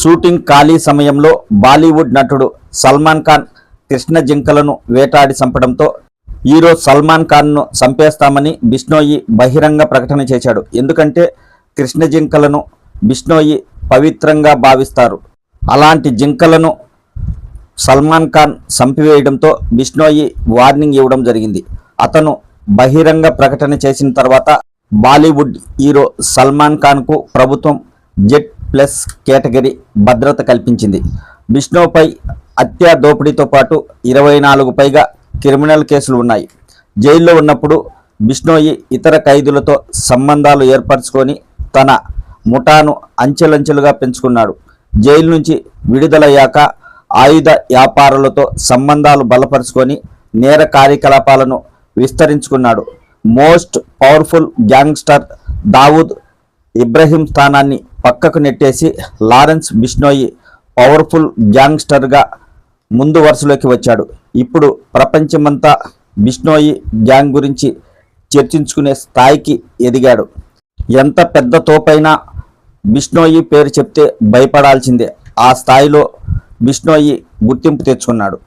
Shooting ఖాళీ సమయంలో బాలీవుడ్ నటుడు సల్మాన్ ఖాన్ కృష్ణ జింకలను వేటాడి చంపడంతో హీరో సల్మాన్ ఖాన్ను చంపేస్తామని బిష్ణోయి బహిరంగ ప్రకటన చేశాడు. ఎందుకంటే కృష్ణ జింకలను బిష్ణోయి పవిత్రంగా భావిస్తారు. అలాంటి జింకలను సల్మాన్ ఖాన్ చంపివేయడంతో బిష్ణోయి వార్నింగ్ ఇవ్వడం జరిగింది. అతను బహిరంగ ప్రకటన చేసిన తర్వాత బాలీవుడ్ హీరో సల్మాన్ ఖాన్కు ప్రభుత్వం Z+ కేటగిరీ భద్రత కల్పించింది. బిష్ణోపై హత్య, దోపిడీతో పాటు 24 పైగా క్రిమినల్ కేసులు ఉన్నాయి. జైల్లో ఉన్నప్పుడు బిష్ణోయి ఇతర ఖైదీలతో సంబంధాలు ఏర్పరచుకొని తన ముఠాను అంచెలంచెలుగా పెంచుకున్నాడు. జైలు నుంచి విడుదలయ్యాక ఆయుధ వ్యాపారులతో సంబంధాలు బలపరుచుకొని నేర కార్యకలాపాలను విస్తరించుకున్నాడు. Most powerful gangster Dawood Ibrahim స్థానాన్ని పక్కకు నెట్టేసి లారెన్స్ బిష్ణోయి పవర్ఫుల్ గ్యాంగ్స్టర్గా ముందు వరుసలోకి వచ్చాడు. ఇప్పుడు ప్రపంచమంతా బిష్ణోయి గ్యాంగ్ గురించి చర్చించుకునే స్థాయికి ఎదిగాడు. ఎంత పెద్ద తోపైనా బిష్ణోయి పేరు చెప్తే భయపడాల్సిందే. ఆ స్థాయిలో బిష్ణోయి గుర్తింపు తెచ్చుకున్నాడు.